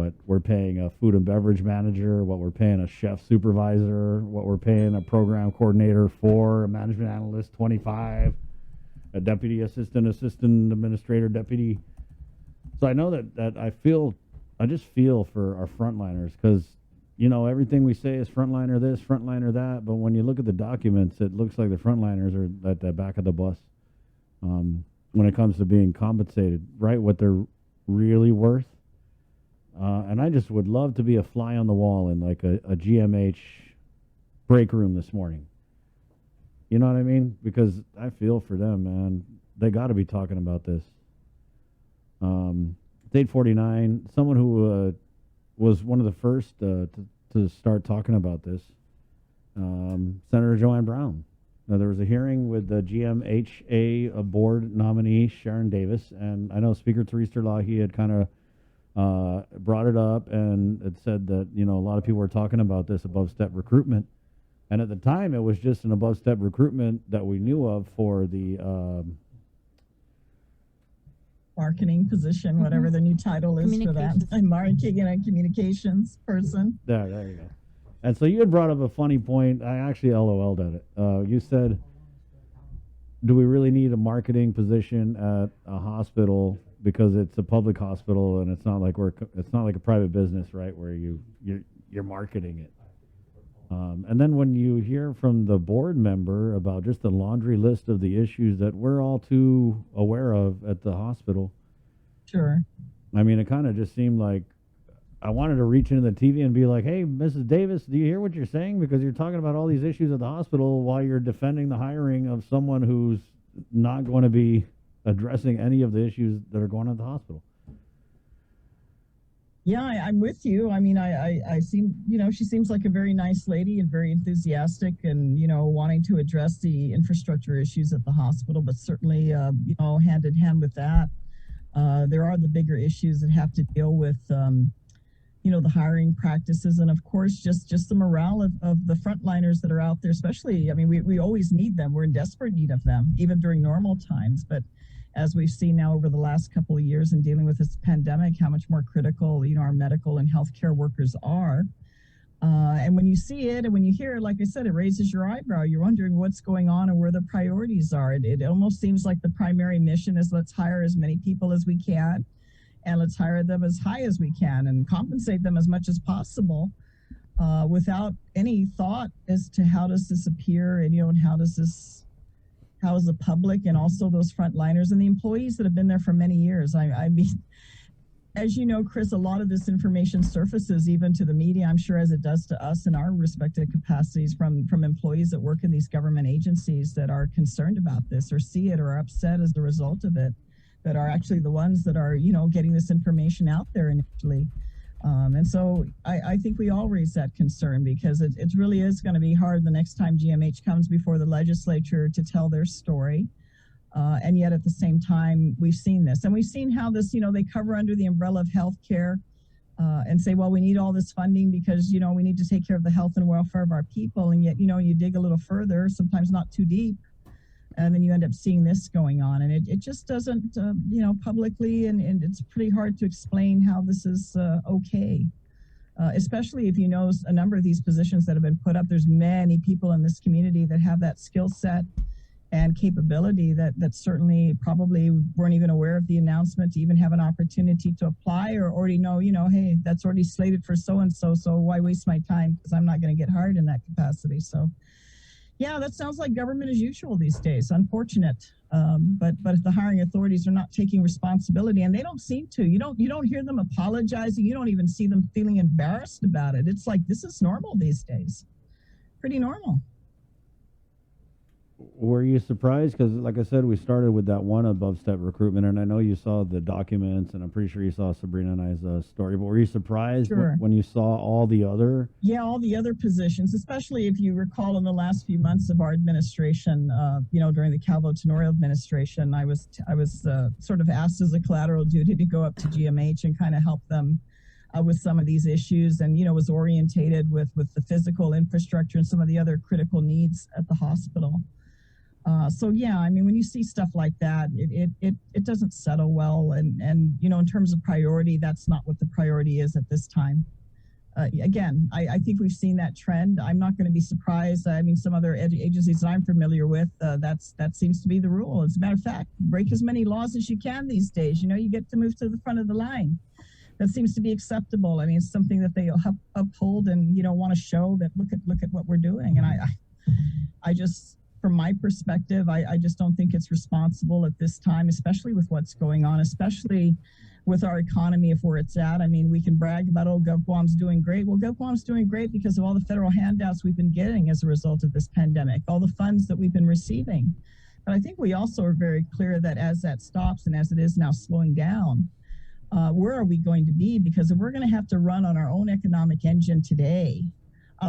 what we're paying a food and beverage manager, what we're paying a chef supervisor, what we're paying a program coordinator for, a management analyst 25, a deputy assistant, assistant administrator, deputy. So I know that I just feel for our frontliners because, everything we say is frontliner this, frontliner that. But when you look at the documents, it looks like the frontliners are at the back of the bus when it comes to being compensated, right? What they're really worth. And I just would love to be a fly on the wall in like a GMH break room this morning. You know what I mean? Because I feel for them, man. They got to be talking about this. 849, someone who was one of the first to start talking about this, Senator Joanne Brown. Now, there was a hearing with the GMHA board nominee, Sharon Davis, and I know Speaker Theresa Lahi had kind of brought it up and it said that, a lot of people were talking about this above-step recruitment. And at the time, it was just an above-step recruitment that we knew of for the marketing position, whatever the new title is for that. Marketing and communications person. There you go. And so you had brought up a funny point. I actually LOL'd at it. You said, do we really need a marketing position at a hospital because it's a public hospital and it's not like a private business, right, where you're marketing it. And then when you hear from the board member about just the laundry list of the issues that we're all too aware of at the hospital. Sure. I mean, it kind of just seemed like I wanted to reach into the TV and be like, hey, Mrs. Davis, do you hear what you're saying? Because you're talking about all these issues at the hospital while you're defending the hiring of someone who's not going to be addressing any of the issues that are going on at the hospital. Yeah, I'm with you. I mean, I seem, she seems like a very nice lady and very enthusiastic and, wanting to address the infrastructure issues at the hospital, but certainly, hand in hand with that, there are the bigger issues that have to deal with, the hiring practices and, of course, just the morale of the frontliners that are out there, especially, I mean, we always need them. We're in desperate need of them, even during normal times, but as we've seen now over the last couple of years in dealing with this pandemic, how much more critical, our medical and healthcare workers are. And when you see it and when you hear it, like I said, it raises your eyebrow. You're wondering what's going on and where the priorities are. It almost seems like the primary mission is let's hire as many people as we can and let's hire them as high as we can and compensate them as much as possible without any thought as to how does this appear and, how is the public and also those frontliners and the employees that have been there for many years. I mean, as you know, Chris, a lot of this information surfaces even to the media, I'm sure, as it does to us in our respective capacities from employees that work in these government agencies that are concerned about this or see it or are upset as a result of it, that are actually the ones that are, getting this information out there initially. And so I think we all raise that concern because it really is going to be hard the next time GMH comes before the legislature to tell their story. And yet at the same time, we've seen this. And we've seen how this, they cover under the umbrella of healthcare and say, well, we need all this funding because, we need to take care of the health and welfare of our people. And yet, you dig a little further, sometimes not too deep. And then you end up seeing this going on. And it just doesn't, publicly, and it's pretty hard to explain how this is okay, especially if you know a number of these positions that have been put up. There's many people in this community that have that skill set and capability that certainly probably weren't even aware of the announcement to even have an opportunity to apply or already know, hey, that's already slated for so-and-so, so why waste my time because I'm not going to get hired in that capacity. So yeah, that sounds like government as usual these days. Unfortunate, but the hiring authorities are not taking responsibility, and they don't seem to. You don't hear them apologizing. You don't even see them feeling embarrassed about it. It's like this is normal these days, pretty normal. Were you surprised? Because, like I said, we started with that one above-step recruitment, and I know you saw the documents, and I'm pretty sure you saw Sabrina and I's story, but were you surprised when you saw all the other? Yeah, all the other positions, especially if you recall in the last few months of our administration, during the Calvo Tenorio administration, I was sort of asked as a collateral duty to go up to GMH and kind of help them with some of these issues and, was orientated with the physical infrastructure and some of the other critical needs at the hospital. So yeah, I mean, when you see stuff like that, it doesn't settle well. And in terms of priority, that's not what the priority is at this time. Again, I think we've seen that trend. I'm not going to be surprised. I mean, some other agencies that I'm familiar with, that seems to be the rule. As a matter of fact, break as many laws as you can these days. You get to move to the front of the line. That seems to be acceptable. I mean, it's something that they uphold and want to show that look at what we're doing. And I just, from my perspective, I just don't think it's responsible at this time, especially with what's going on, especially with our economy, if where it's at. I mean, we can brag about, oh, GovGuam's doing great. Well, GovGuam's doing great because of all the federal handouts we've been getting as a result of this pandemic, all the funds that we've been receiving. But I think we also are very clear that as that stops and as it is now slowing down, where are we going to be? Because if we're going to have to run on our own economic engine today,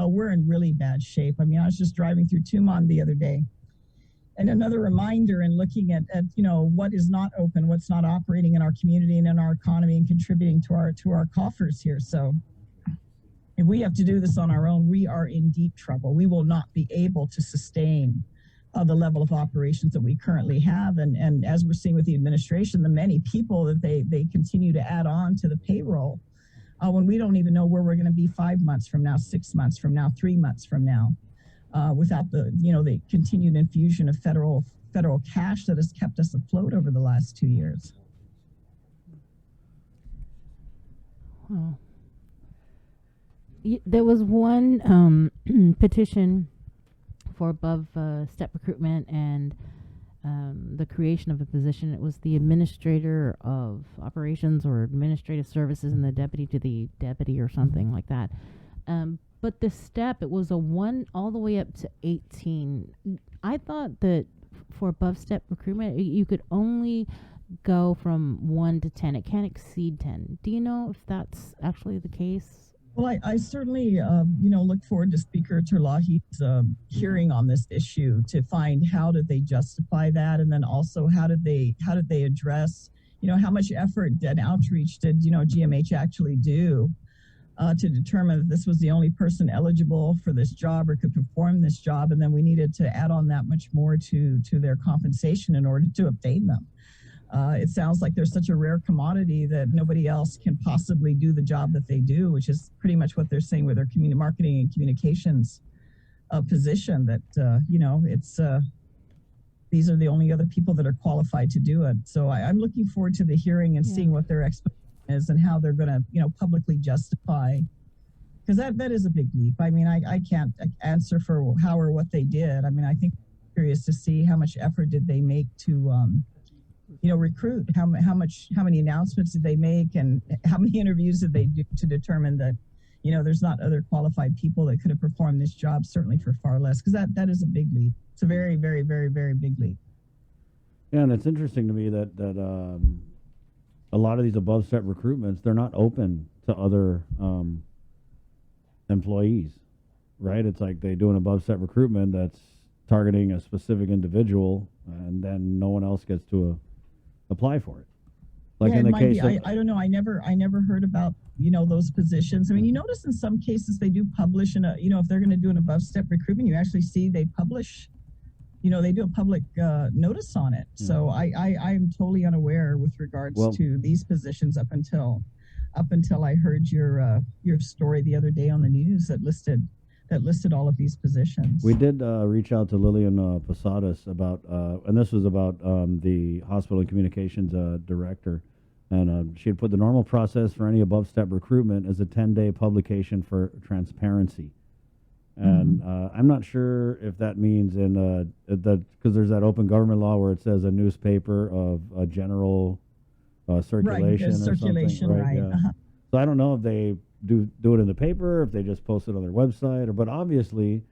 we're in really bad shape. I mean, I was just driving through Tumon the other day. And another reminder in looking at what is not open, what's not operating in our community and in our economy and contributing to our coffers here. So if we have to do this on our own, we are in deep trouble. We will not be able to sustain the level of operations that we currently have. And as we're seeing with the administration, the many people that they continue to add on to the payroll when we don't even know where we're going to be 5 months from now, 6 months from now, 3 months from now. Without the continued infusion of federal cash that has kept us afloat over the last 2 years. Wow. There was one petition for above step recruitment and the creation of a position. It was the administrator of operations or administrative services and the deputy to the deputy or something like that. But the step, it was a 1 all the way up to 18. I thought that for above step recruitment, you could only go from 1 to 10. It can't exceed 10. Do you know if that's actually the case? Well, I certainly, look forward to Speaker Terlahi's hearing on this issue to find how did they justify that, and then also how did they address, how much effort and outreach did GMH actually do to determine that this was the only person eligible for this job or could perform this job, and then we needed to add on that much more to their compensation in order to obtain them. It sounds like they're such a rare commodity that nobody else can possibly do the job that they do, which is pretty much what they're saying with their community marketing and communications position, that, it's these are the only other people that are qualified to do it. So I'm looking forward to the hearing and seeing what their expectation is and how they're going to, publicly justify, because that is a big leap. I mean, I can't answer for how or what they did. I mean, I think I'm curious to see how much effort did they make to, recruit, how many announcements did they make, and how many interviews did they do to determine that, there's not other qualified people that could have performed this job, certainly for far less, because that is a big leap. It's a very, very, very, very big leap. Yeah, and it's interesting to me that a lot of these above step recruitments, they're not open to other employees, right? It's like they do an above step recruitment that's targeting a specific individual, and then no one else gets to apply for it. Like in the case of, I don't know. I never heard about those positions. I mean, you notice in some cases they do publish if they're going to do an above step recruitment, you actually see they publish. They do a public notice on it. Yeah. So I'm totally unaware with regards to these positions up until I heard your story the other day on the news that listed all of these positions. We did reach out to Lillian Posadas about, and this was about the hospital and communications director, and she had put the normal process for any above step recruitment as a 10-day publication for transparency. And I'm not sure if that means that because there's that open government law where it says a newspaper of a general circulation, right, circulation, or something, right? Yeah. Uh-huh. So I don't know if they do it in the paper, if they just post it on their website, but obviously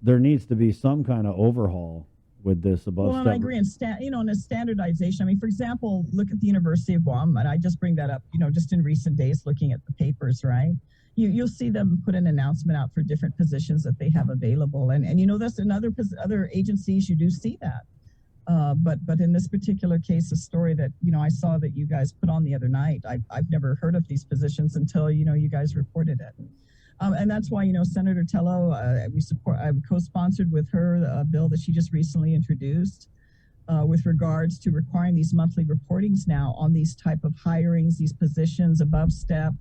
there needs to be some kind of overhaul with this above step. Well, and I agree, and in a standardization. I mean, for example, look at the University of Guam, and I just bring that up, just in recent days, looking at the papers, right? You'll see them put an announcement out for different positions that they have available, and that's in other agencies you do see that. But in this particular case, a story that I saw that you guys put on the other night, I've never heard of these positions until you guys reported it. And that's why, Senator Tello, I've co-sponsored with her a bill that she just recently introduced with regards to requiring these monthly reportings now on these type of hirings, these positions above step,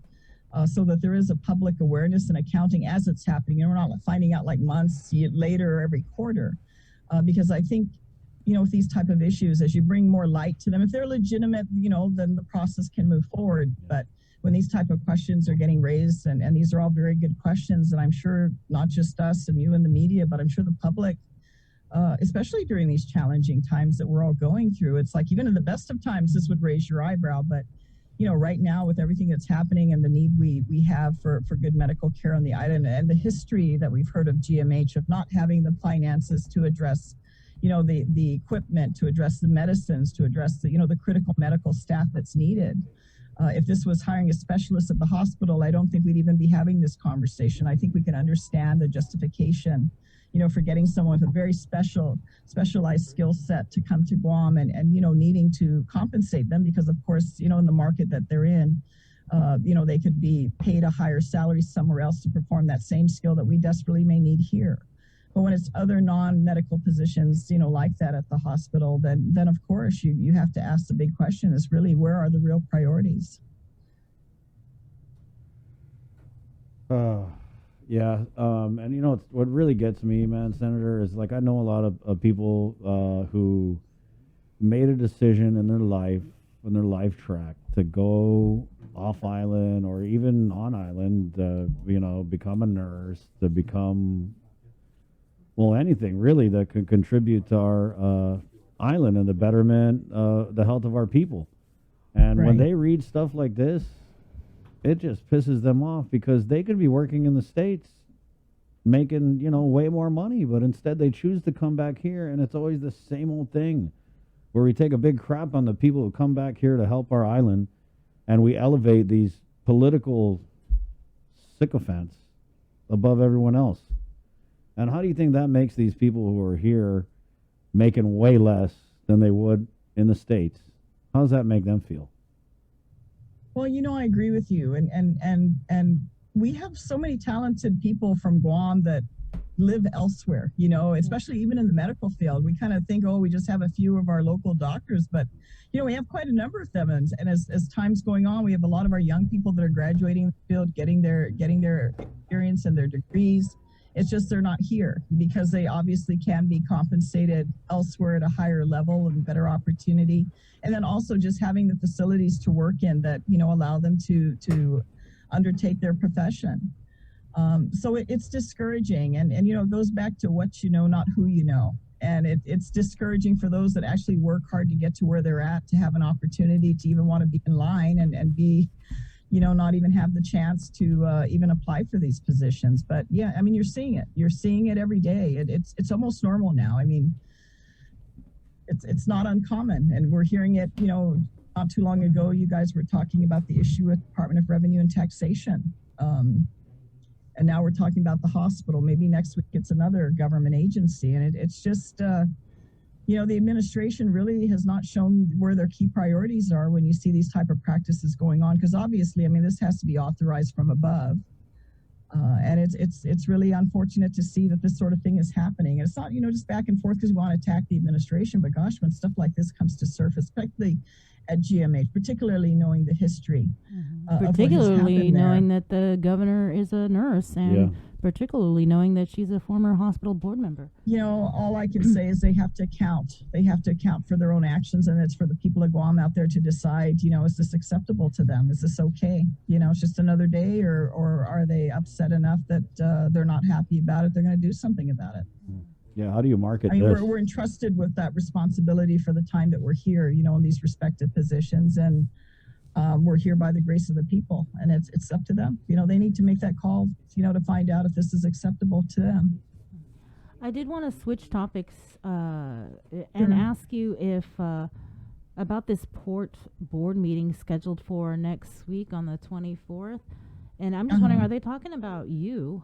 so that there is a public awareness and accounting as it's happening. And we're not finding out like months later or every quarter, because I think, with these type of issues, as you bring more light to them, if they're legitimate, then the process can move forward. But when these type of questions are getting raised, and these are all very good questions, and I'm sure not just us and you and the media, but I'm sure the public, especially during these challenging times that we're all going through, it's like even in the best of times, this would raise your eyebrow. But, right now with everything that's happening and the need we have for good medical care on the island, and the history that we've heard of GMH of not having the finances to address the equipment, to address the medicines, to address the critical medical staff that's needed. If this was hiring a specialist at the hospital, I don't think we'd even be having this conversation. I think we can understand the justification, for getting someone with a very specialized skill set to come to Guam and needing to compensate them because, of course, in the market that they're in, they could be paid a higher salary somewhere else to perform that same skill that we desperately may need here. But when it's other non-medical positions, like that at the hospital, then of course you have to ask the big question is really, where are the real priorities? Yeah. And what really gets me, man, Senator, is like I know a lot of people who made a decision in their life track to go off island or even on island, become a nurse, to become anything really that could contribute to our island and the betterment, the health of our people. And when they read stuff like this, it just pisses them off because they could be working in the States making, way more money, but instead they choose to come back here, and it's always the same old thing where we take a big crap on the people who come back here to help our island, and we elevate these political sycophants above everyone else. And how do you think that makes these people who are here making way less than they would in the States? How does that make them feel? Well, I agree with you. And we have so many talented people from Guam that live elsewhere, especially even in the medical field. We kind of think, we just have a few of our local doctors, but, we have quite a number of them. And as time's going on, we have a lot of our young people that are graduating the field, getting their experience and their degrees. It's just they're not here because they obviously can be compensated elsewhere at a higher level and better opportunity. And then also just having the facilities to work in that, allow them to undertake their profession. So it's discouraging. And it goes back to what you know, not who you know. And it's discouraging for those that actually work hard to get to where they're at, to have an opportunity to even want to be in line and be, not even have the chance to even apply for these positions. But yeah, I mean, you're seeing it. You're seeing it every day. It's almost normal now. I mean, it's not uncommon, and we're hearing it. Not too long ago, you guys were talking about the issue with Department of Revenue and Taxation, and now we're talking about the hospital. Maybe next week it's another government agency, and it's just. The administration really has not shown where their key priorities are when you see these type of practices going on. Because obviously, I mean, this has to be authorized from above. And it's really unfortunate to see that this sort of thing is happening. And it's not, just back and forth because we want to attack the administration. But gosh, when stuff like this comes to surface, particularly at GMH, particularly knowing the history. Particularly knowing that the governor is a nurse and particularly knowing that she's a former hospital board member. All I can say is they have to account. They have to account for their own actions, and it's for the people of Guam out there to decide, is this acceptable to them? Is this okay? It's just another day, or are they upset enough that they're not happy about it? They're going to do something about it. Yeah, how do you market this? We're entrusted with that responsibility for the time that we're here, in these respective positions, and we're here by the grace of the people, and it's up to them. They need to make that call, to find out if this is acceptable to them. I did want to switch topics and ask you if about this port board meeting scheduled for next week on the 24th, and I'm just wondering, are they talking about you?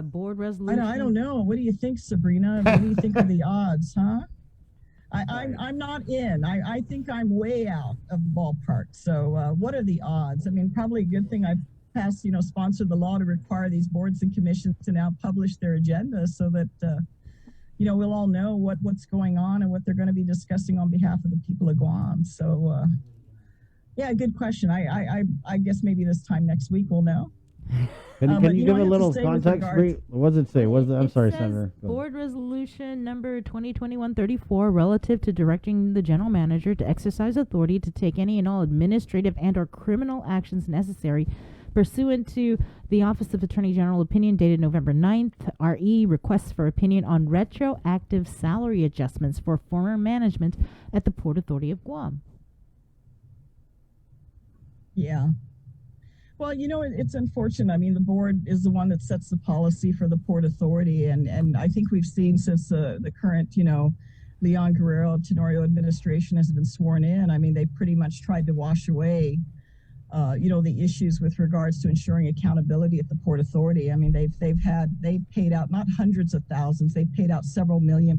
Board resolution? I don't know. What do you think, Sabrina? What do you think of the odds, huh? I'm not in. I think I'm way out of the ballpark. So what are the odds? I mean, probably a good thing I passed, sponsored the law to require these boards and commissions to now publish their agenda so that, we'll all know what's going on and what they're going to be discussing on behalf of the people of Guam. So, yeah, good question. I guess maybe this time next week we'll know. Can you give I a have to little say with context? regards- What does it say? I'm sorry, says Senator. Go ahead. Board Resolution number 2021-34 relative to directing the general manager to exercise authority to take any and all administrative and or criminal actions necessary pursuant to the Office of Attorney General opinion dated November 9th. RE requests for opinion on retroactive salary adjustments for former management at the Port Authority of Guam. Yeah. Well, it's unfortunate. I mean, the board is the one that sets the policy for the Port Authority. And I think we've seen since the current, Leon Guerrero Tenorio administration has been sworn in. I mean, they pretty much tried to wash away, the issues with regards to ensuring accountability at the Port Authority. I mean, they've paid out not hundreds of thousands, they've paid out several $million+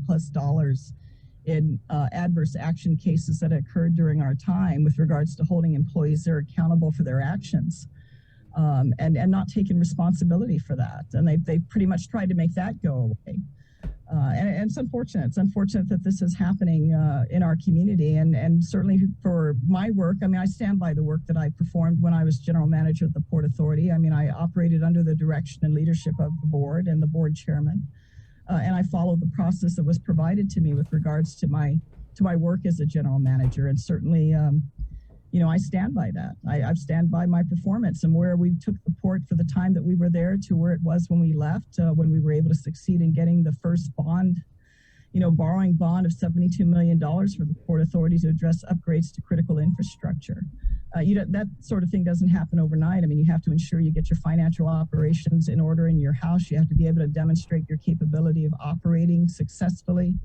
in adverse action cases that occurred during our time with regards to holding employees that are accountable for their actions. And not taking responsibility for that. And they've pretty much tried to make that go away. And it's unfortunate. It's unfortunate that this is happening in our community. And certainly for my work, I mean, I stand by the work that I performed when I was general manager at the Port Authority. I mean, I operated under the direction and leadership of the board and the board chairman. And I followed the process that was provided to me with regards to my work as a general manager. And certainly, I stand by that. I stand by my performance and where we took the port for the time that we were there to where it was when we left, when we were able to succeed in getting the first bond, borrowing bond of $72 million for the Port Authority to address upgrades to critical infrastructure. That sort of thing doesn't happen overnight. I mean, you have to ensure you get your financial operations in order in your house. You have to be able to demonstrate your capability of operating successfully.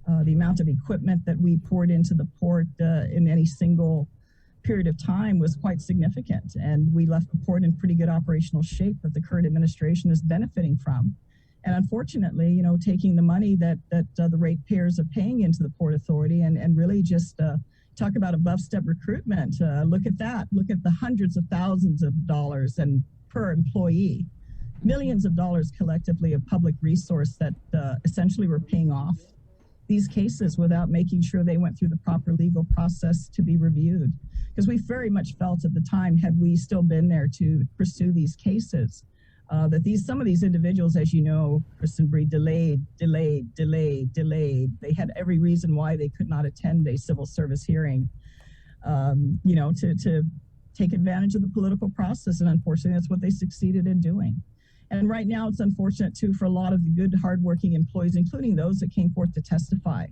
The amount of equipment that we poured into the port in any single period of time was quite significant, and we left the port in pretty good operational shape that the current administration is benefiting from. And unfortunately, taking the money that the ratepayers are paying into the Port Authority and really just talk about Abovestep recruitment. Look at that. Look at the hundreds of thousands of dollars and per employee, millions of dollars collectively of public resource that essentially were paying off these cases without making sure they went through the proper legal process to be reviewed. Because we very much felt at the time, had we still been there to pursue these cases, that some of these individuals, as you know, Kristen Bree, delayed. They had every reason why they could not attend a civil service hearing, to take advantage of the political process. And unfortunately, that's what they succeeded in doing. And right now, it's unfortunate, too, for a lot of the good, hardworking employees, including those that came forth to testify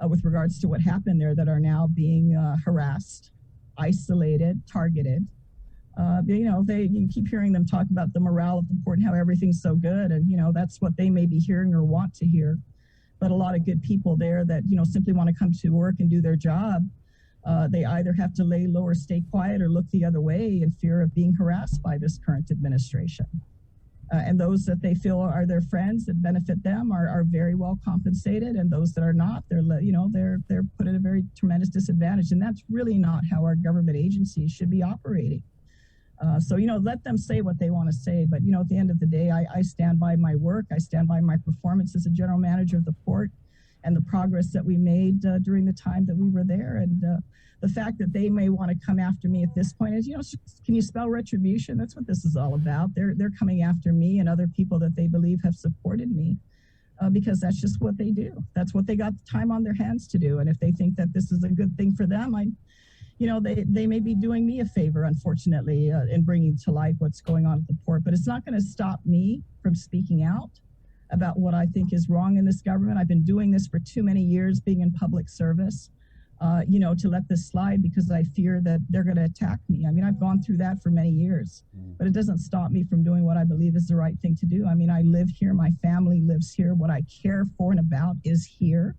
with regards to what happened there, that are now being harassed, isolated, targeted. You keep hearing them talk about the morale of the port and how everything's so good. And, that's what they may be hearing or want to hear. But a lot of good people there that, simply want to come to work and do their job. They either have to lay low or stay quiet or look the other way in fear of being harassed by this current administration. And those that they feel are their friends that benefit them are very well compensated, and those that are not, they're put at a very tremendous disadvantage. And that's really not how our government agencies should be operating. So let them say what they want to say, but at the end of the day, I stand by my work. I stand by my performance as a general manager of the port and the progress that we made during the time that we were there. And the fact that they may want to come after me at this point is, can you spell retribution? That's what this is all about. They're coming after me and other people that they believe have supported me because that's just what they do. That's what they got the time on their hands to do. And if they think that this is a good thing for them, they may be doing me a favor, unfortunately, in bringing to light what's going on at the port. But it's not going to stop me from speaking out about what I think is wrong in this government. I've been doing this for too many years, being in public service. To let this slide because I fear that they're going to attack me. I mean, I've gone through that for many years, but it doesn't stop me from doing what I believe is the right thing to do. I mean, I live here. My family lives here. What I care for and about is here.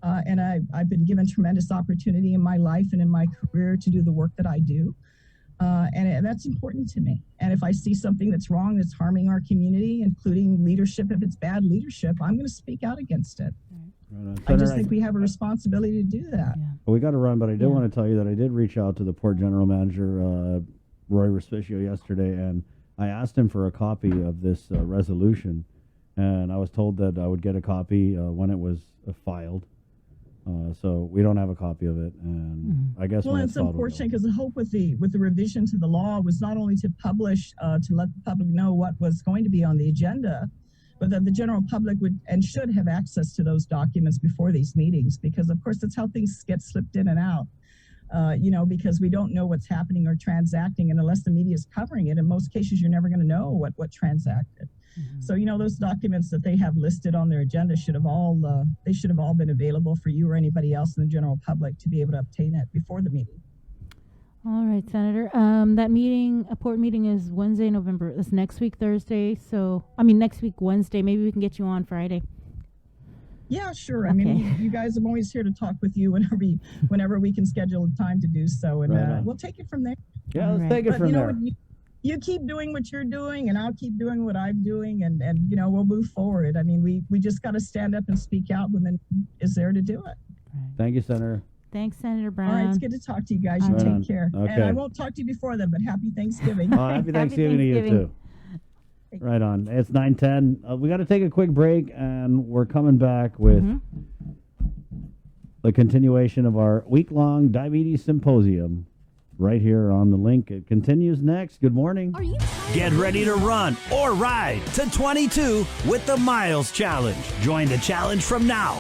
And I've been given tremendous opportunity in my life and in my career to do the work that I do. And that's important to me. And if I see something that's wrong, that's harming our community, including leadership, if it's bad leadership, I'm going to speak out against it. I just think we have a responsibility to do that. Yeah. Well, we got to run, but I did want to tell you that I did reach out to the port general manager Roy Respicio yesterday, and I asked him for a copy of this resolution, and I was told that I would get a copy when it was filed. So we don't have a copy of it, and I guess well, when it's filed, unfortunate because the hope with the revision to the law was not only to publish to let the public know what was going to be on the agenda, but that the general public would and should have access to those documents before these meetings, because of course that's how things get slipped in and out. Because we don't know what's happening or transacting, and unless the media is covering it, in most cases you're never going to know what transacted. Mm-hmm. So those documents that they have listed on their agenda should have all been available for you or anybody else in the general public to be able to obtain it before the meeting. All right, Senator. That meeting, a port meeting, is Wednesday, November. That's next week, Thursday. Next week, Wednesday. Maybe we can get you on Friday. Yeah, sure. Okay. I mean, you guys, I'm always here to talk with you whenever we can schedule a time to do so, and we'll take it from there. Yeah, let's take it from there. You keep doing what you're doing, and I'll keep doing what I'm doing, and we'll move forward. I mean, we just got to stand up and speak out when the need is there to do it. Right. Thank you, Senator. Thanks, Senator Brown. All right, it's good to talk to you guys. You take care. Okay. And I won't talk to you before then, but happy Thanksgiving. Happy Thanksgiving to you too. Right on. It's 9:10. We got to take a quick break, and we're coming back with the continuation of our week-long diabetes symposium right here on the link. It continues next. Good morning. Get ready to run or ride to 22 with the Miles Challenge. Join the challenge from now